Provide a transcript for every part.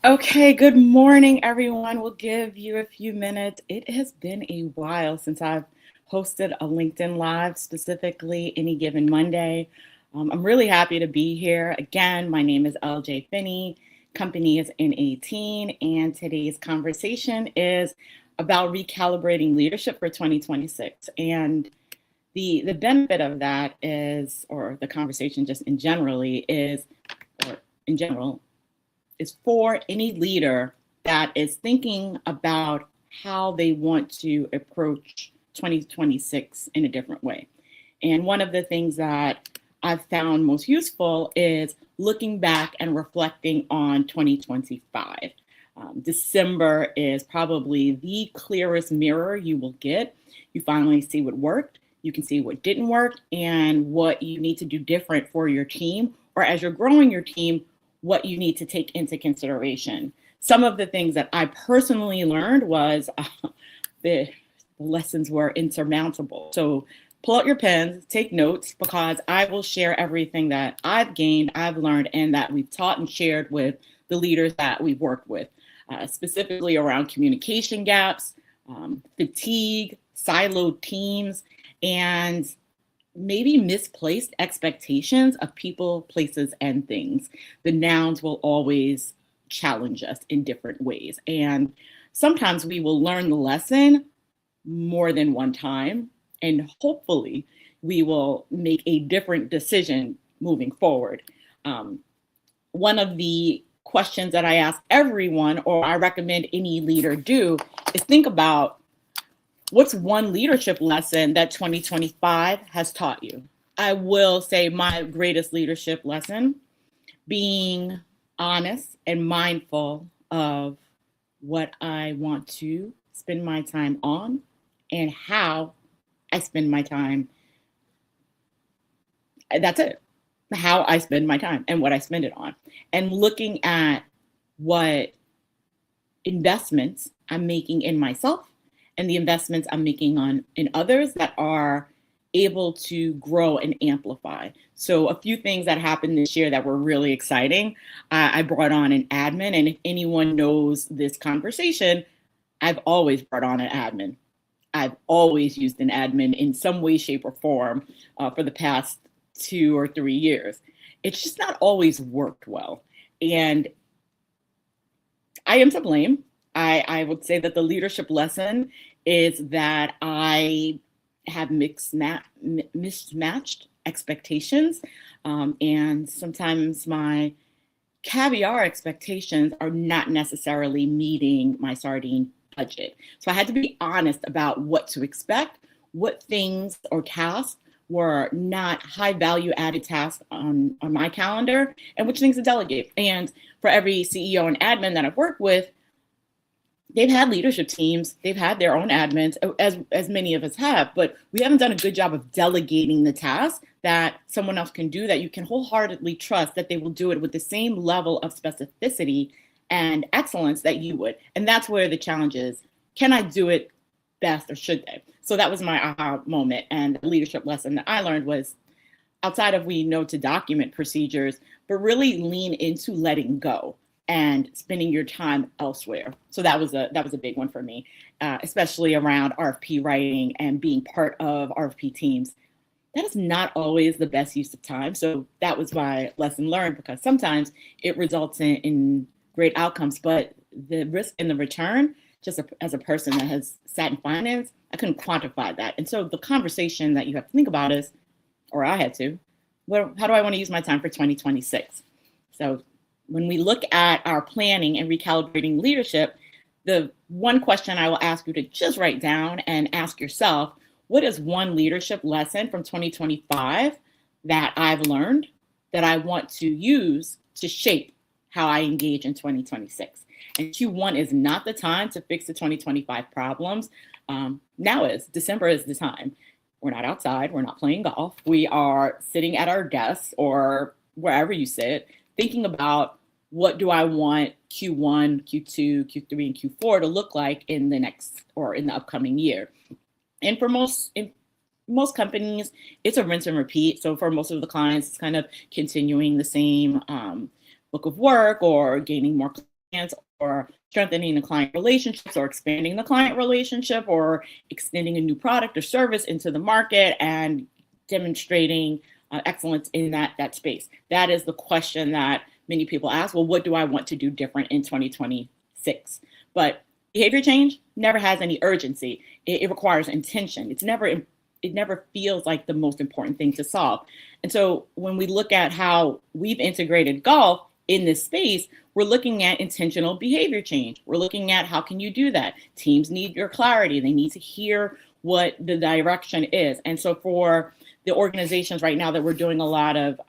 Okay, good morning, everyone. We'll give you a few minutes. It has been a while since I've hosted a LinkedIn Live, specifically any given Monday. I'm really happy to be here. Again, my name is LJ Finney, company is N18, and today's conversation is about recalibrating leadership for 2026. And the benefit of that is, or the conversation just in generally is, or in general, is for any leader that is thinking about how they want to approach 2026 in a different way. And one of the things that I've found most useful is looking back and reflecting on 2025. December is probably the clearest mirror you will get. You finally see what worked, you can see what didn't work, and what you need to do different for your team, or as you're growing your team, what you need to take into consideration. Some of the things that I personally learned was the lessons were insurmountable. So pull out your pens, take notes, because I will share everything that I've gained, I've learned, and that we've taught and shared with the leaders that we've worked with, specifically around communication gaps, fatigue, siloed teams, and maybe misplaced expectations of people, places, and things. The nouns will always challenge us in different ways. And sometimes we will learn the lesson more than one time. And hopefully we will make a different decision moving forward. One of the questions that I ask everyone, or I recommend any leader do, is think about what's one leadership lesson that 2025 has taught you? I will say my greatest leadership lesson, being honest and mindful of what I want to spend my time on and how I spend my time. That's it. How I spend my time and what I spend it on. And looking at what investments I'm making in myself and the investments I'm making in others that are able to grow and amplify. So a few things that happened this year that were really exciting. I brought on an admin, and if anyone knows this conversation, I've always brought on an admin. I've always used an admin in some way, shape, or form for the past 2 or 3 years. It's just not always worked well. And I am to blame. I would say that the leadership lesson is that I have mismatched expectations. And sometimes my caviar expectations are not necessarily meeting my sardine budget. So I had to be honest about what to expect, what things or tasks were not high value added tasks on my calendar, and which things to delegate. And for every CEO and admin that I've worked with, they've had leadership teams, they've had their own admins, as many of us have, but we haven't done a good job of delegating the task that someone else can do, that you can wholeheartedly trust that they will do it with the same level of specificity and excellence that you would. And that's where the challenge is. Can I do it best, or should they? So that was my aha moment. And the leadership lesson that I learned was, outside of we know to document procedures, but really lean into letting go and spending your time elsewhere. So that was a big one for me, especially around RFP writing and being part of RFP teams. That is not always the best use of time. So that was my lesson learned, because sometimes it results in great outcomes, but the risk and the return, just as a person that has sat in finance, I couldn't quantify that. And so the conversation that you have to think about is, or I had to, how do I want to use my time for 2026? So when we look at our planning and recalibrating leadership, the one question I will ask you to just write down and ask yourself, what is one leadership lesson from 2025 that I've learned that I want to use to shape how I engage in 2026? And Q1 is not the time to fix the 2025 problems. Now is. December is the time. We're not outside. We're not playing golf. We are sitting at our desks or wherever you sit, thinking about, what do I want Q1, Q2, Q3, and Q4 to look like in the next, or in the upcoming year. And for most companies, it's a rinse and repeat. So for most of the clients, it's kind of continuing the same book of work or gaining more or strengthening the client relationships or expanding the client relationship or extending a new product or service into the market and demonstrating excellence in that space? That is the question that many people ask. Well, what do I want to do different in 2026? But behavior change never has any urgency. It requires intention. It never feels like the most important thing to solve. And so when we look at how we've integrated golf in this space, we're looking at intentional behavior change. We're looking at how can you do that? Teams need your clarity. They need to hear what the direction is. And so for the organizations right now that we're doing a lot of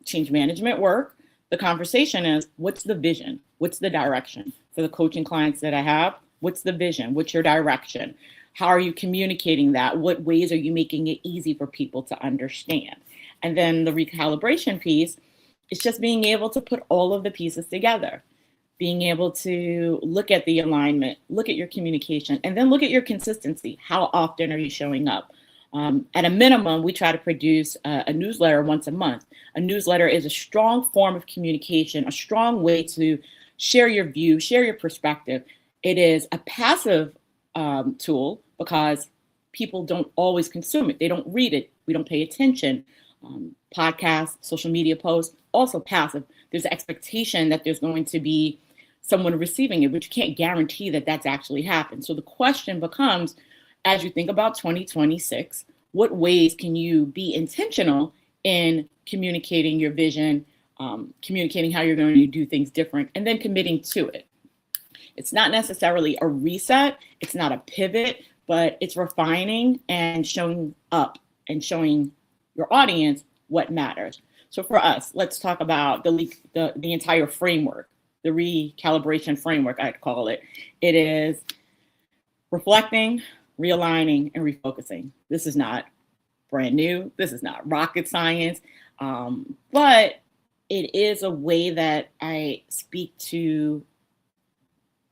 change management work, the conversation is, what's the vision? What's the direction? For the coaching clients that I have, what's the vision? What's your direction? How are you communicating that? What ways are you making it easy for people to understand? And then the recalibration piece is just being able to put all of the pieces together, being able to look at the alignment, look at your communication, and then look at your consistency. How often are you showing up? At a minimum, we try to produce a newsletter once a month. A newsletter is a strong form of communication, a strong way to share your view, share your perspective. It is a passive tool because people don't always consume it. They don't read it. We don't pay attention. Podcasts, social media posts, also passive. There's an expectation that there's going to be someone receiving it, but you can't guarantee that that's actually happened. So the question becomes, as you think about 2026, what ways can you be intentional in communicating your vision, communicating how you're going to do things different, and then committing to it? It's not necessarily a reset, it's not a pivot, but it's refining and showing up and showing your audience what matters. So for us, let's talk about the entire framework, the recalibration framework, I'd call it. It is reflecting, realigning, and refocusing. This is not brand new. This is not rocket science, but it is a way that I speak to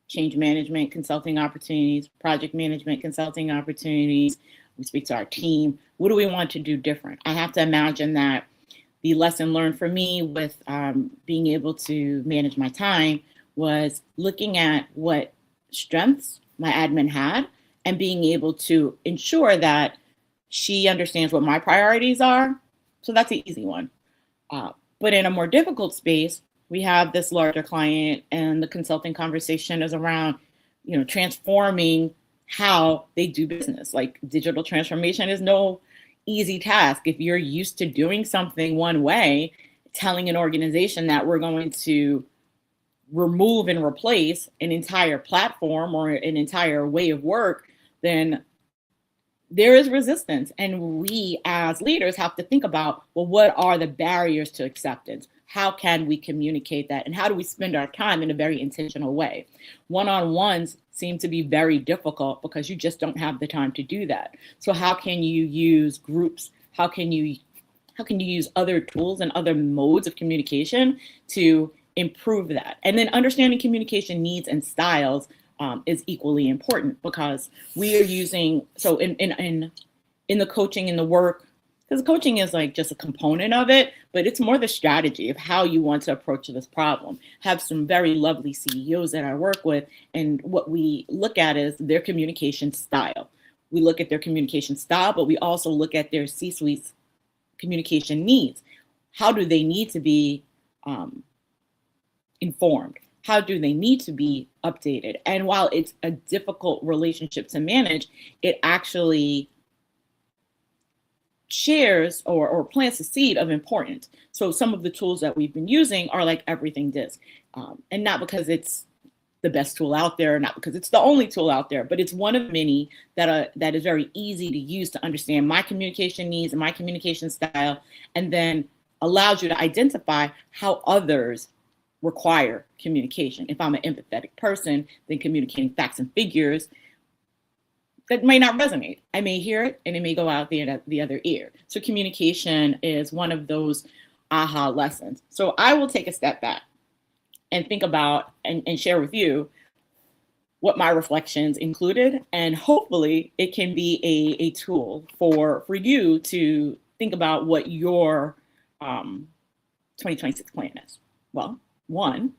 change management consulting opportunities, project management consulting opportunities. We speak to our team. What do we want to do different? I have to imagine that the lesson learned for me with being able to manage my time was looking at what strengths my admin had and being able to ensure that she understands what my priorities are. So that's an easy one. But in a more difficult space, we have this larger client, and the consulting conversation is around, transforming how they do business. Like, digital transformation is no easy task. If you're used to doing something one way, telling an organization that we're going to remove and replace an entire platform or an entire way of work, then there is resistance. And we as leaders have to think about, well, what are the barriers to acceptance? How can we communicate that? And how do we spend our time in a very intentional way? One-on-ones seem to be very difficult because you just don't have the time to do that. So how can you use groups? How can you use other tools and other modes of communication to improve that? And then understanding communication needs and styles is equally important, because we are using, so in the coaching, in the work, because coaching is like just a component of it, but it's more the strategy of how you want to approach this problem. Have some very lovely CEOs that I work with, and what we look at is their communication style. We look at their communication style, but we also look at their C-suite's communication needs. How do they need to be informed? How do they need to be updated? And while it's a difficult relationship to manage, it actually shares or plants a seed of importance. So some of the tools that we've been using are like Everything Disc, and not because it's the best tool out there, not because it's the only tool out there, but it's one of many that is very easy to use to understand my communication needs and my communication style, and then allows you to identify how others require communication. If I'm an empathetic person, then communicating facts and figures, that may not resonate. I may hear it and it may go out the other ear. So communication is one of those aha lessons. So I will take a step back and think about and share with you what my reflections included, and hopefully it can be a tool for you to think about what your 2026 plan is. Well, one,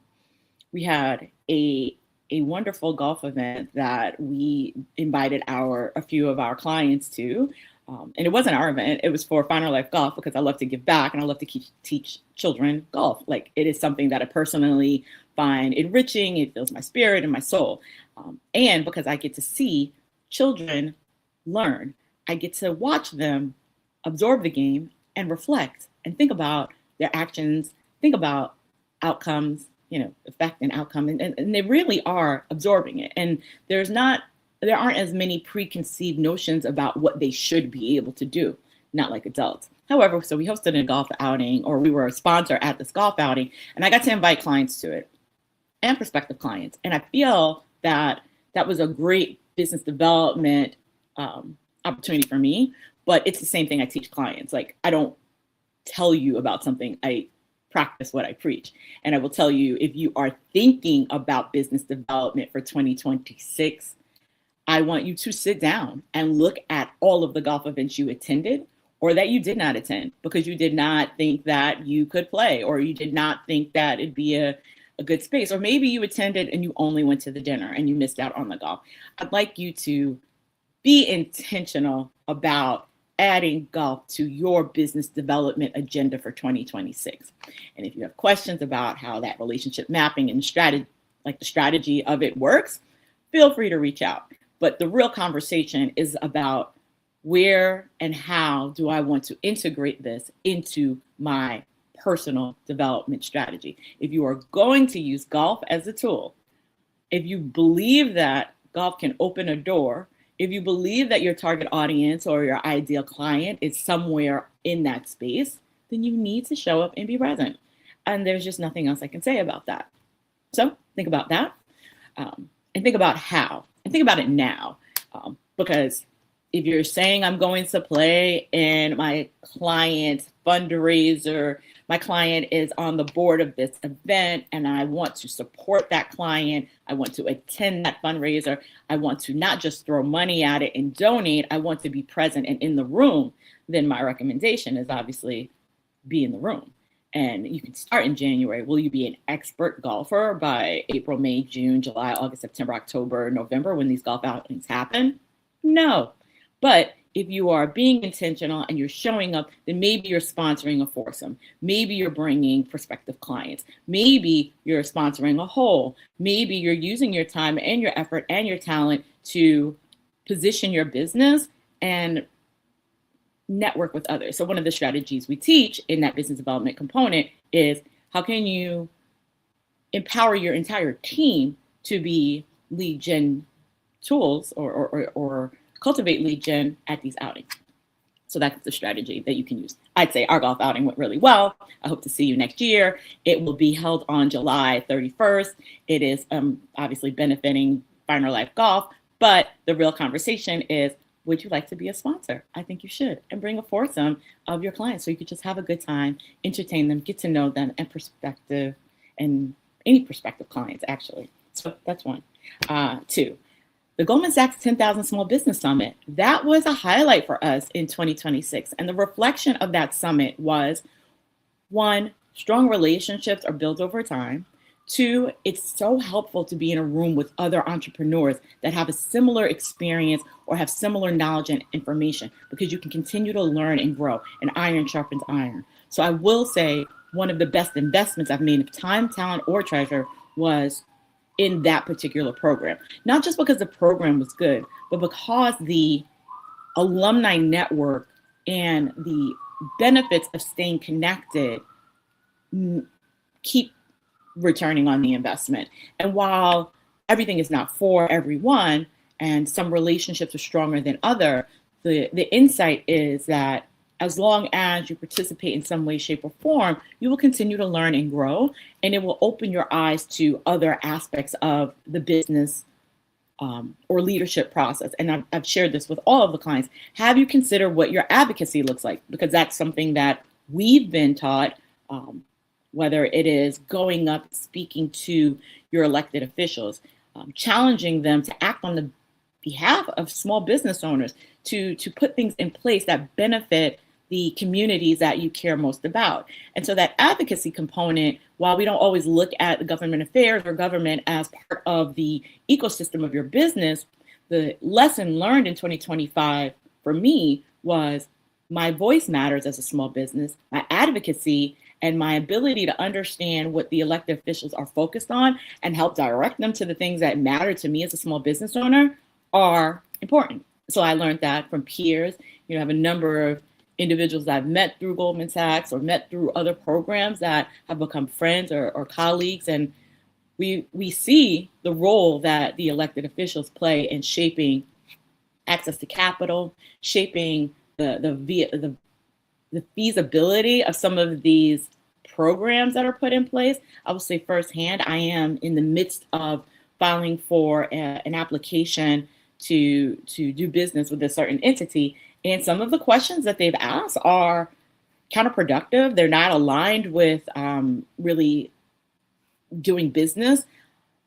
we had a wonderful golf event that we invited a few of our clients to. And it wasn't our event. It was for Finer Life Golf because I love to give back and I love to teach children golf. Like it is something that I personally find enriching. It fills my spirit and my soul. And because I get to see children learn, I get to watch them absorb the game and reflect and think about their actions, think about outcomes, effect and outcome. And they really are absorbing it. And there aren't as many preconceived notions about what they should be able to do, not like adults. However, so we hosted a golf outing, or we were a sponsor at this golf outing, and I got to invite clients to it and prospective clients. And I feel that that was a great business development opportunity for me, but it's the same thing I teach clients. Like, I don't tell you about something, I practice what I preach. And I will tell you, if you are thinking about business development for 2026, I want you to sit down and look at all of the golf events you attended or that you did not attend because you did not think that you could play, or you did not think that it'd be a good space. Or maybe you attended and you only went to the dinner and you missed out on the golf. I'd like you to be intentional about adding golf to your business development agenda for 2026. And if you have questions about how that relationship mapping and the strategy of it works, feel free to reach out. But the real conversation is about where and how do I want to integrate this into my personal development strategy. If you are going to use golf as a tool, if you believe that golf can open a door, if you believe that your target audience or your ideal client is somewhere in that space, then you need to show up and be present. And there's just nothing else I can say about that. So think about that, and think about how, and think about it now. Because if you're saying I'm going to play in my client fundraiser, my client is on the board of this event and I want to support that client, I want to attend that fundraiser, I want to not just throw money at it and donate, I want to be present and in the room, then my recommendation is obviously be in the room. And you can start in January. Will you be an expert golfer by April, May, June, July, August, September, October, November when these golf outings happen? No. But if you are being intentional and you're showing up, then maybe you're sponsoring a foursome. Maybe you're bringing prospective clients. Maybe you're sponsoring a hole. Maybe you're using your time and your effort and your talent to position your business and network with others. So one of the strategies we teach in that business development component is how can you empower your entire team to be lead gen tools or cultivate lead gen at these outings. So that's the strategy that you can use. I'd say our golf outing went really well. I hope to see you next year. It will be held on July 31st. It is obviously benefiting Finer Life Golf, but the real conversation is, would you like to be a sponsor? I think you should. And bring a foursome of your clients so you could just have a good time, entertain them, get to know them, and any prospective clients, actually. So that's one. Two, the Goldman Sachs 10,000 Small Business Summit. That was a highlight for us in 2026. And the reflection of that summit was, one, strong relationships are built over time. Two, it's so helpful to be in a room with other entrepreneurs that have a similar experience or have similar knowledge and information, because you can continue to learn and grow, and iron sharpens iron. So I will say one of the best investments I've made of time, talent, or treasure was in that particular program. Not just because the program was good, but because the alumni network and the benefits of staying connected keep returning on the investment. And while everything is not for everyone and some relationships are stronger than other, the insight is that as long as you participate in some way, shape, or form, you will continue to learn and grow, and it will open your eyes to other aspects of the business or leadership process. And I've shared this with all of the clients. Have you considered what your advocacy looks like? Because that's something that we've been taught, whether it is going up, speaking to your elected officials, challenging them to act on the behalf of small business owners, to put things in place that benefit the communities that you care most about. And so that advocacy component, while we don't always look at the government affairs or government as part of the ecosystem of your business, the lesson learned in 2025 for me was my voice matters as a small business, my advocacy, and my ability to understand what the elected officials are focused on and help direct them to the things that matter to me as a small business owner are important. So I learned that from peers. You know, I have a number of individuals that I've met through Goldman Sachs or met through other programs that have become friends or colleagues. And we see the role that the elected officials play in shaping access to capital, shaping the feasibility of some of these programs that are put in place. I will say firsthand, I am in the midst of filing for an application to do business with a certain entity. And some of the questions that they've asked are counterproductive. They're not aligned with really doing business,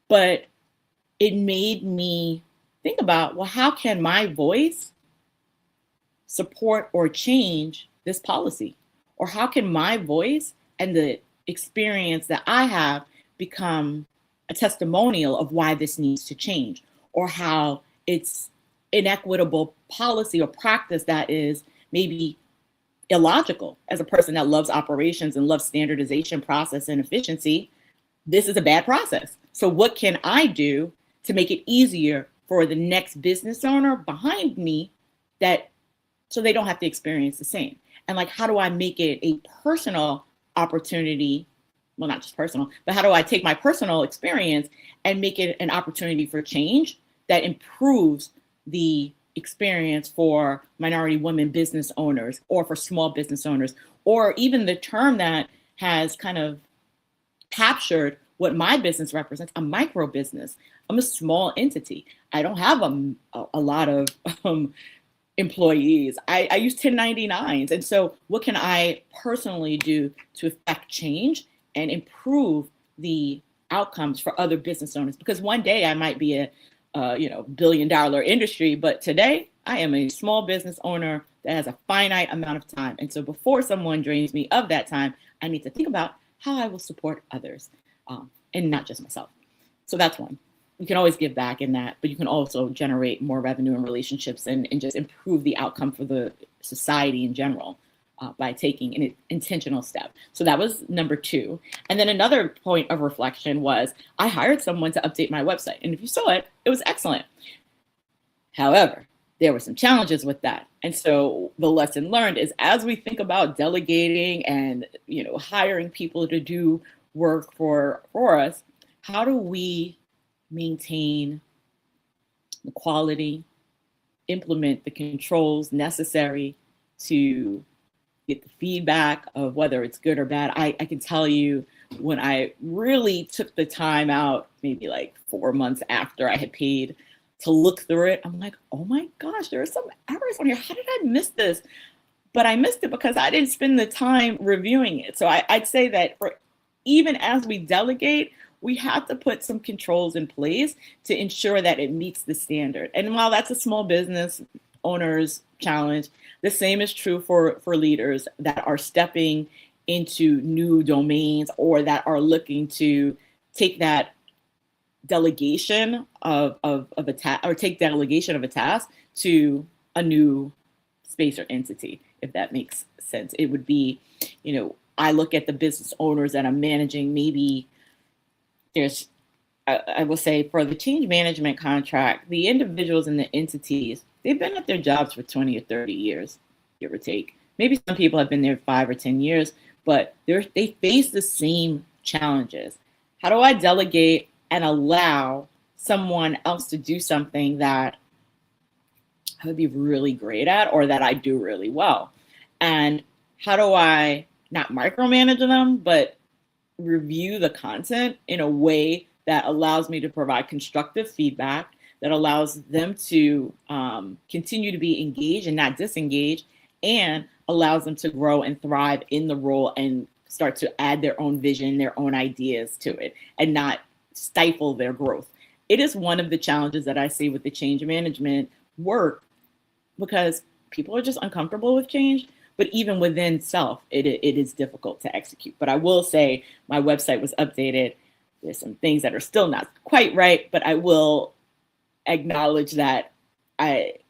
but it made me think about, well, how can my voice support or change this policy? Or how can my voice and the experience that I have become a testimonial of why this needs to change, or how it's inequitable policy or practice that is maybe illogical. As a person that loves operations and loves standardization, process, and efficiency, this is a bad process. So what can I do to make it easier for the next business owner behind me, that so they don't have to experience the same? And like, how do I make it a personal opportunity? Well, not just personal, but how do I take my personal experience and make it an opportunity for change that improves the experience for minority women business owners, or for small business owners, or even the term that has kind of captured what my business represents, a micro business. I'm a small entity. I don't have a lot of employees. I use 1099s. And so what can I personally do to affect change and improve the outcomes for other business owners? Because one day I might be a billion-dollar industry, but today I am a small business owner that has a finite amount of time. And so before someone drains me of that time, I need to think about how I will support others, and not just myself. So that's one. You can always give back in that, but you can also generate more revenue and relationships and just improve the outcome for the society in general by taking an intentional step. So that was number 2. And then another point of reflection was I hired someone to update my website. And if you saw it, it was excellent. However, there were some challenges with that. And so the lesson learned is, as we think about delegating and hiring people to do work for us, how do we maintain the quality, implement the controls necessary to get the feedback of whether it's good or bad? I can tell you, when I really took the time out, maybe like 4 months after I had paid to look through it, I'm like, oh my gosh, there are some errors on here. How did I miss this? But I missed it because I didn't spend the time reviewing it. So I'd say that even as we delegate, we have to put some controls in place to ensure that it meets the standard. And while that's a small business owner's challenge, the same is true for leaders that are stepping into new domains, or that are looking to take that delegation of a task, or take delegation of a task to a new space or entity, if that makes sense. It would be, I look at the business owners that I'm managing. Maybe there's, I will say, for the change management contract, the individuals and the entities, they've been at their jobs for 20 or 30 years, give or take. Maybe some people have been there 5 or 10 years, but they face the same challenges. How do I delegate and allow someone else to do something that I would be really great at, or that I do really well? And how do I not micromanage them, but review the content in a way that allows me to provide constructive feedback, that allows them to continue to be engaged and not disengaged, and allows them to grow and thrive in the role and start to add their own vision, their own ideas to it, and not stifle their growth. It is one of the challenges that I see with the change management work, because people are just uncomfortable with change. But even within self, it is difficult to execute. But I will say my website was updated. There's some things that are still not quite right, but I will acknowledge that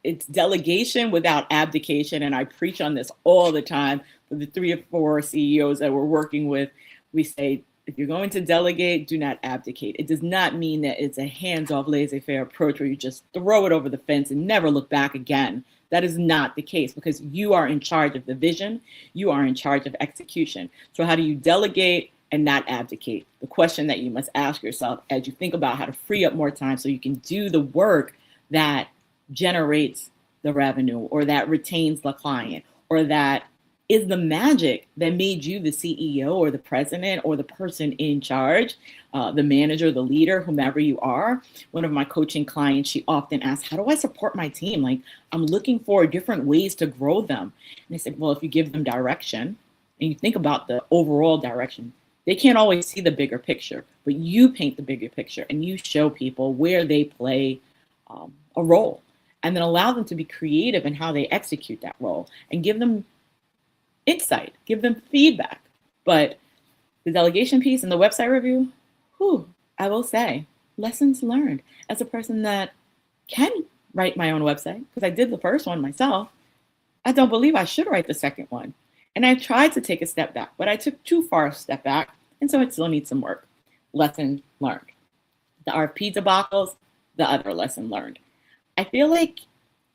it's delegation without abdication. And I preach on this all the time for the 3 or 4 CEOs that we're working with. We say, if you're going to delegate, do not abdicate. It does not mean that it's a hands-off, laissez-faire approach where you just throw it over the fence and never look back again. That is not the case, because you are in charge of the vision. You are in charge of execution. So how do you delegate and not abdicate? The question that you must ask yourself as you think about how to free up more time so you can do the work that generates the revenue, or that retains the client, or that is the magic that made you the CEO or the president or the person in charge, the manager, the leader, whomever you are. One of my coaching clients, she often asks, how do I support my team? Like, I'm looking for different ways to grow them. And I said, well, if you give them direction and you think about the overall direction, they can't always see the bigger picture, but you paint the bigger picture and you show people where they play a role, and then allow them to be creative in how they execute that role and give them insight, give them feedback. But the delegation piece and the website review, I will say, lessons learned. As a person that can write my own website, because I did the first one myself, I don't believe I should write the second one. And I tried to take a step back, but I took too far a step back. And so it still needs some work. Lesson learned. The RFP debacles, the other lesson learned. I feel like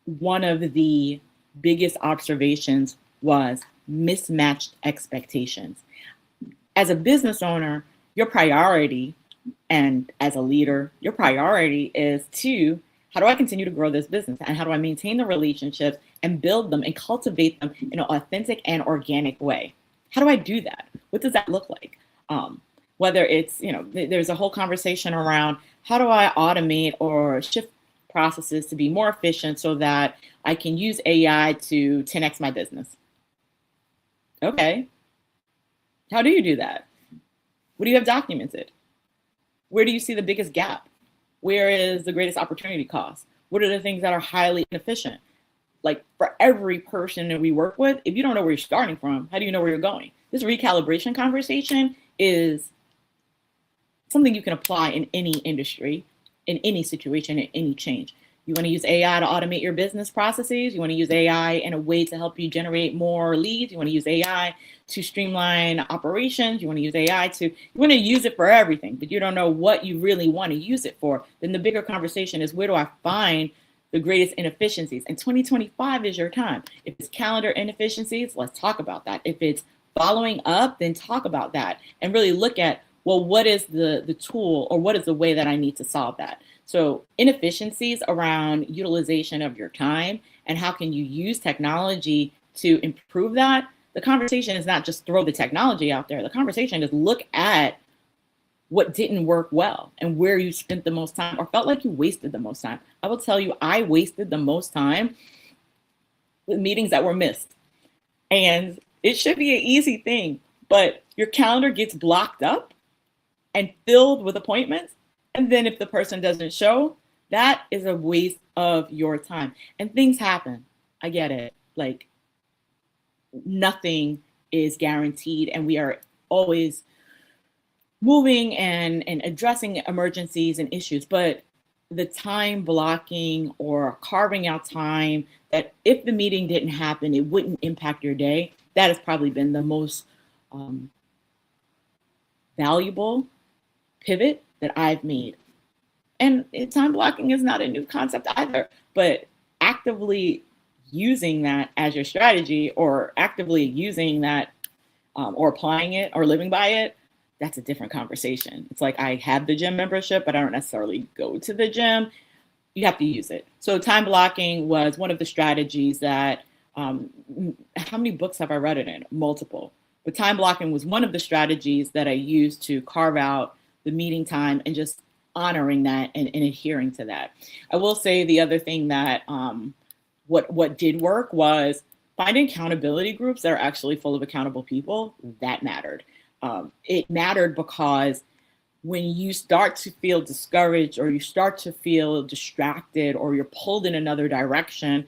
one of the biggest observations was mismatched expectations. As a business owner, your priority, and as a leader, your priority is to, how do I continue to grow this business? And how do I maintain the relationships and build them and cultivate them in an authentic and organic way? How do I do that? What does that look like? Whether it's, there's a whole conversation around how do I automate or shift processes to be more efficient so that I can use AI to 10x my business. Okay. How do you do that? What do you have documented? Where do you see the biggest gap? Where is the greatest opportunity cost? What are the things that are highly inefficient? Like, for every person that we work with, if you don't know where you're starting from, how do you know where you're going? This recalibration conversation is something you can apply in any industry, in any situation, in any change. You want to use AI to automate your business processes. You want to use AI in a way to help you generate more leads. You want to use AI to streamline operations. You want to use AI you want to use it for everything, but you don't know what you really want to use it for. Then the bigger conversation is, where do I find the greatest inefficiencies? And 2025 is your time. If it's calendar inefficiencies, let's talk about that. If it's following up, then talk about that and really look at, well, what is the tool, or what is the way that I need to solve that? So inefficiencies around utilization of your time and how can you use technology to improve that? The conversation is not just throw the technology out there. The conversation is look at what didn't work well and where you spent the most time or felt like you wasted the most time. I will tell you, I wasted the most time with meetings that were missed. And it should be an easy thing, but your calendar gets blocked up and filled with appointments. And then if the person doesn't show, that is a waste of your time. And things happen. I get it. Like, nothing is guaranteed, and we are always moving and addressing emergencies and issues. But the time blocking or carving out time that if the meeting didn't happen, it wouldn't impact your day, that has probably been the most valuable pivot that I've made. And time blocking is not a new concept either, but actively using that as your strategy, or actively using that or applying it or living by it, that's a different conversation. It's like, I have the gym membership, but I don't necessarily go to the gym. You have to use it. So time blocking was one of the strategies that, how many books have I read it in? Multiple. But time blocking was one of the strategies that I used to carve out the meeting time and just honoring that and adhering to that. I will say the other thing that what did work was finding accountability groups that are actually full of accountable people. That mattered. It mattered because when you start to feel discouraged, or you start to feel distracted, or you're pulled in another direction,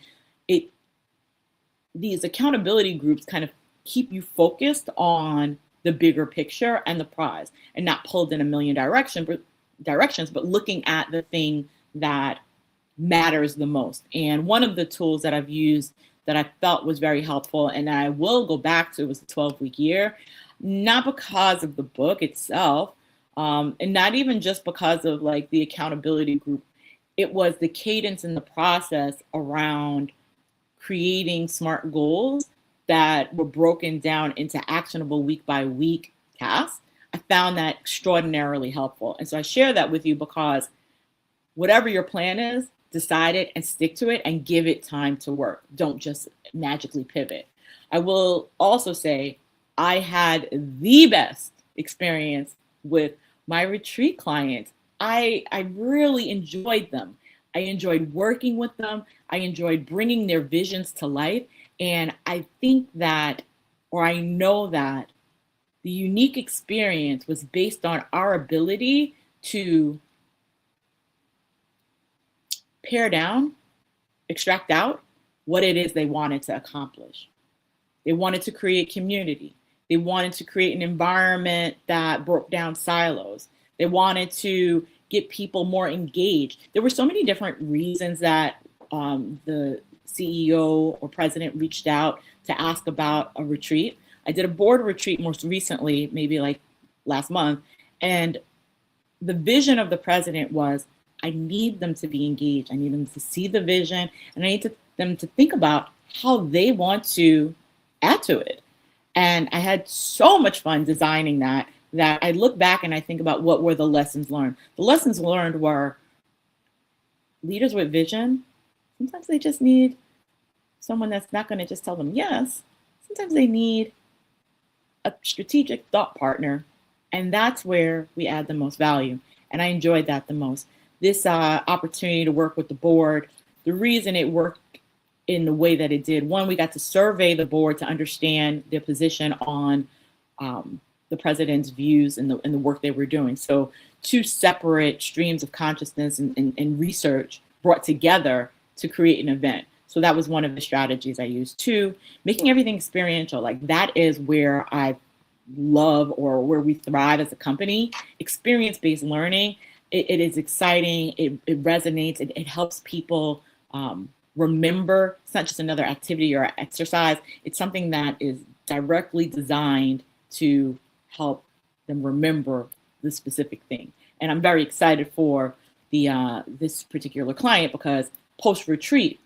these accountability groups kind of keep you focused on the bigger picture and the prize, and not pulled in a million directions, but looking at the thing that matters the most. And one of the tools that I've used that I felt was very helpful, and I will go back to, was the 12-week year, not because of the book itself, and not even just because of like the accountability group. It was the cadence and the process around creating SMART goals that were broken down into actionable week by week tasks. I found that extraordinarily helpful. And so I share that with you because whatever your plan is, decide it and stick to it and give it time to work. Don't just magically pivot. I will also say I had the best experience with my retreat clients. I really enjoyed them. I enjoyed working with them. I enjoyed bringing their visions to life. And I think that, or I know that, the unique experience was based on our ability to pare down, extract out what it is they wanted to accomplish. They wanted to create community. They wanted to create an environment that broke down silos. They wanted to get people more engaged. There were so many different reasons that the CEO or president reached out to ask about a retreat. I did a board retreat most recently, maybe like last month, and the vision of the president was, I need them to be engaged. I need them to see the vision, and I need them to think about how they want to add to it. And I had so much fun designing that I look back and I think about what were the lessons learned. The lessons learned were leaders with vision. Sometimes they just need someone that's not going to just tell them yes. Sometimes they need a strategic thought partner. And that's where we add the most value. And I enjoyed that the most. This opportunity to work with the board, the reason it worked in the way that it did, one, we got to survey the board to understand their position on the president's views and the work they were doing. So two separate streams of consciousness and research brought together to create an event. So that was one of the strategies I used. Two, making everything experiential. Like that is where I love, or where we thrive as a company. Experience-based learning. It is exciting. It resonates. It helps people remember. It's not just another activity or exercise. It's something that is directly designed to help them remember the specific thing. And I'm very excited for the this particular client, because post-retreat,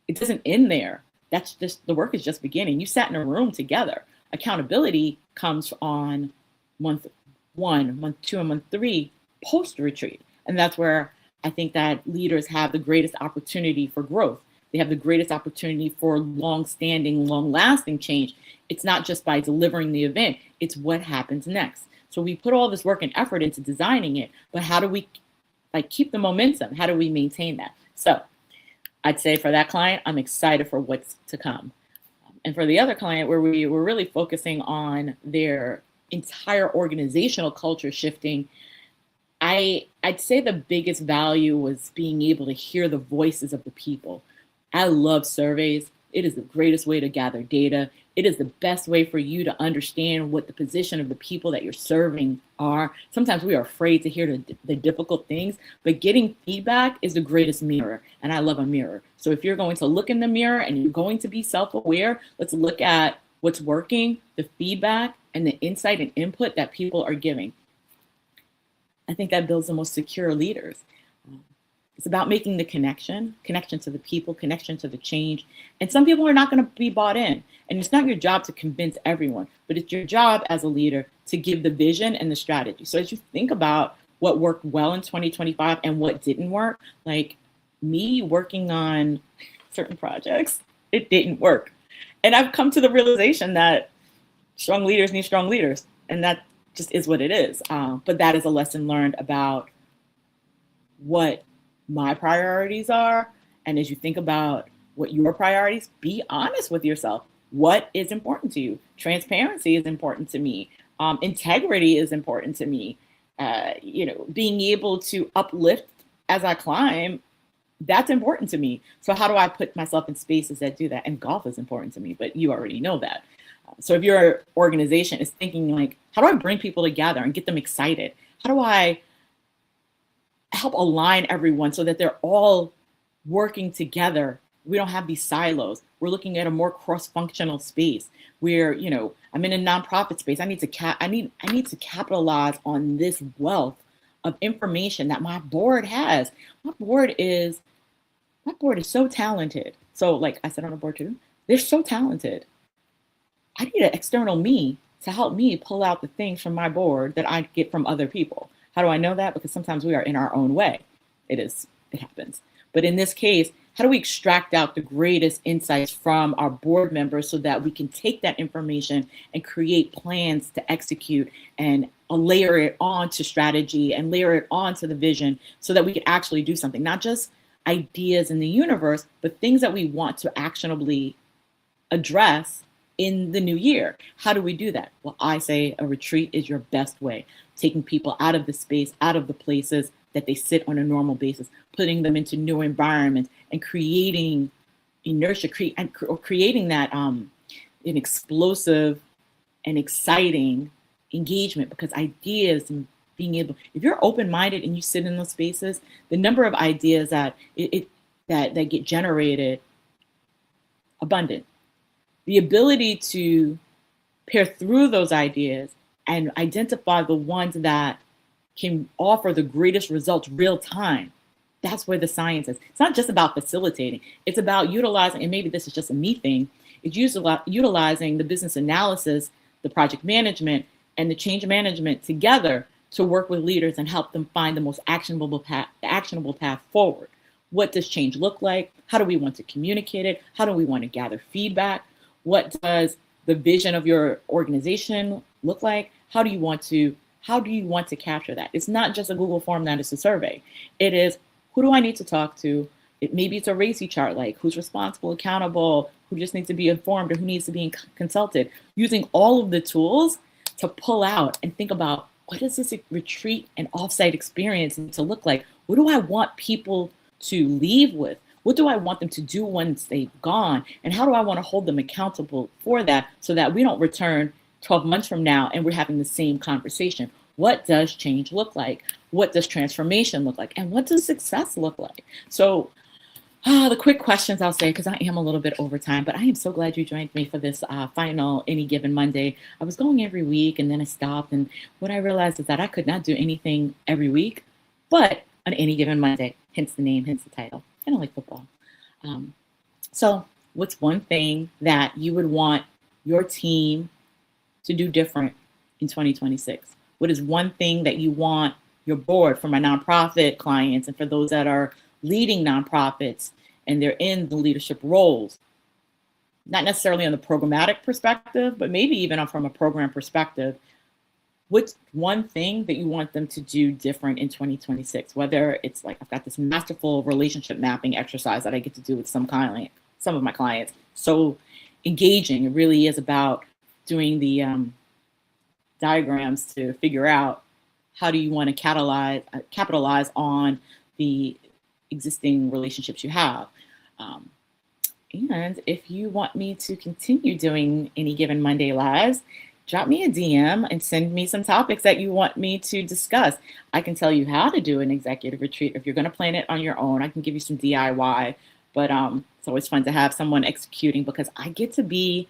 it doesn't end there. That's just, the work is just beginning. You sat in a room together. Accountability comes on month 1, month 2, and month 3 post-retreat. And that's where I think that leaders have the greatest opportunity for growth. They have the greatest opportunity for long-standing, long-lasting change. It's not just by delivering the event, it's what happens next. So we put all this work and effort into designing it, but how do we keep the momentum? How do we maintain that? So I'd say for that client, I'm excited for what's to come. And for the other client, where we were really focusing on their entire organizational culture shifting, I'd say the biggest value was being able to hear the voices of the people. I love surveys. It is the greatest way to gather data. It is the best way for you to understand what the position of the people that you're serving are. Sometimes we are afraid to hear the difficult things, but getting feedback is the greatest mirror. And I love a mirror. So if you're going to look in the mirror and you're going to be self-aware, let's look at what's working, the feedback, and the insight and input that people are giving. I think that builds the most secure leaders. It's about making the connection to the people, connection to the change. And some people are not going to be bought in. And it's not your job to convince everyone, but it's your job as a leader to give the vision and the strategy. So as you think about what worked well in 2025 and what didn't work, like me working on certain projects, it didn't work. And I've come to the realization that strong leaders need strong leaders. And that just is what it is. But that is a lesson learned about what my priorities are. And as you think about what your priorities, be honest with yourself. What is important to you? Transparency is important to me. Integrity is important to me. Being able to uplift as I climb that's important to me. So how do I put myself in spaces that do that? And golf is important to me, but you already know that. So if your organization is thinking like, how do I bring people together and get them excited? How do I help align everyone so that they're all working together? We don't have these silos. We're looking at a more cross-functional space where, I'm in a nonprofit space. I need to capitalize on this wealth of information that my board has. My board is so talented. So like I said on the board too, they're so talented. I need an external me to help me pull out the things from my board that I get from other people. How do I know that? Because sometimes we are in our own way. It happens. But in this case, how do we extract out the greatest insights from our board members so that we can take that information and create plans to execute and layer it onto strategy and layer it onto the vision so that we can actually do something, not just ideas in the universe, but things that we want to actionably address in the new year. How do we do that? Well, I say a retreat is your best way, taking people out of the space, out of the places that they sit on a normal basis, putting them into new environments and creating inertia, creating that an explosive and exciting engagement, because ideas and being able, if you're open-minded and you sit in those spaces, the number of ideas that get generated, abundant. The ability to pair through those ideas and identify the ones that can offer the greatest results real time. That's where the science is. It's not just about facilitating. It's about utilizing, and maybe this is just a me thing, it's utilizing the business analysis, the project management, and the change management together to work with leaders and help them find the most actionable path forward. What does change look like? How do we want to communicate it? How do we want to gather feedback? What does the vision of your organization look like? How do you want to capture that? It's not just a Google form that is a survey. It is, who do I need to talk to? Maybe it's a RACI chart, like who's responsible, accountable, who just needs to be informed, or who needs to be consulted. Using all of the tools to pull out and think about, what does this retreat and offsite experience need to look like? What do I want people to leave with? What do I want them to do once they've gone? And how do I want to hold them accountable for that so that we don't return 12 months from now and we're having the same conversation? What does change look like? What does transformation look like? And what does success look like? So the quick questions I'll say, because I am a little bit over time, but I am so glad you joined me for this final Any Given Monday. I was going every week and then I stopped. And what I realized is that I could not do anything every week, but on Any Given Monday, hence the name, hence the title. I don't like football. So what's one thing that you would want your team to do different in 2026? What is one thing that you want your board, for my nonprofit clients and for those that are leading nonprofits and they're in the leadership roles, not necessarily on the programmatic perspective, but maybe even from a program perspective, what's one thing that you want them to do different in 2026? Whether it's like, I've got this masterful relationship mapping exercise that I get to do with some of my clients. So engaging, it really is about doing the diagrams to figure out how do you want to capitalize on the existing relationships you have. And if you want me to continue doing Any Given Monday lives, drop me a DM and send me some topics that you want me to discuss. I can tell you how to do an executive retreat. If you're going to plan it on your own, I can give you some DIY, but it's always fun to have someone executing, because I get to be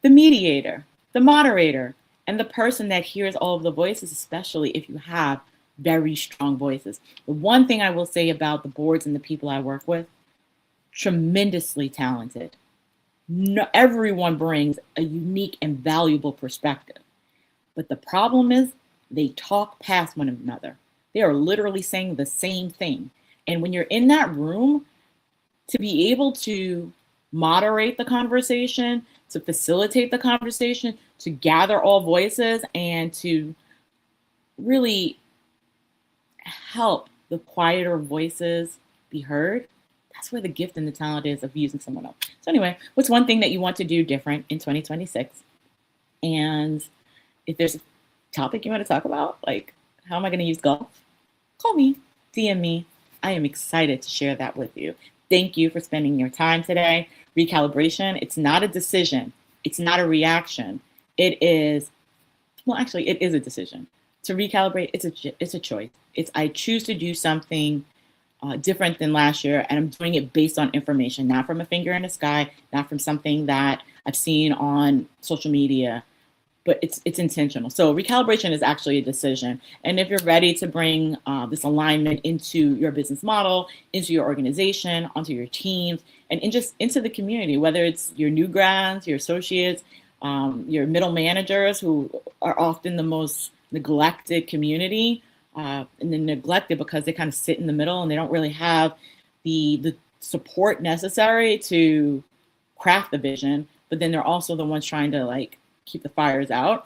the mediator, the moderator, and the person that hears all of the voices, especially if you have very strong voices. The one thing I will say about the boards and the people I work with, tremendously talented. No, everyone brings a unique and valuable perspective. But the problem is they talk past one another. They are literally saying the same thing. And when you're in that room, to be able to moderate the conversation, to facilitate the conversation, to gather all voices, and to really help the quieter voices be heard, that's where the gift and the talent is of using someone else. So anyway, what's one thing that you want to do different in 2026? And if there's a topic you want to talk about, like how am I going to use golf, call me, DM me, I am excited to share that with you. Thank you for spending your time today. Recalibration, it's not a decision. It's not a reaction. It is, well, actually, it is a decision. To recalibrate, it's a choice. It's I choose to do something different than last year, and I'm doing it based on information, not from a finger in the sky, not from something that I've seen on social media, but it's intentional. So recalibration is actually a decision. And if you're ready to bring this alignment into your business model, into your organization, onto your teams, and just into the community, whether it's your new grads, your associates, your middle managers who are often the most neglected community, and then neglected because they kind of sit in the middle and they don't really have the support necessary to craft the vision, but then they're also the ones trying to like keep the fires out.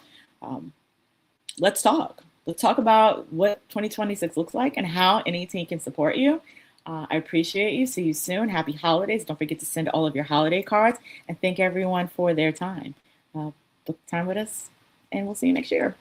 Let's talk. Let's talk about what 2026 looks like and how any team can support you. I appreciate you. See you soon. Happy holidays. Don't forget to send all of your holiday cards, and thank everyone for their time. Book time with us, and we'll see you next year.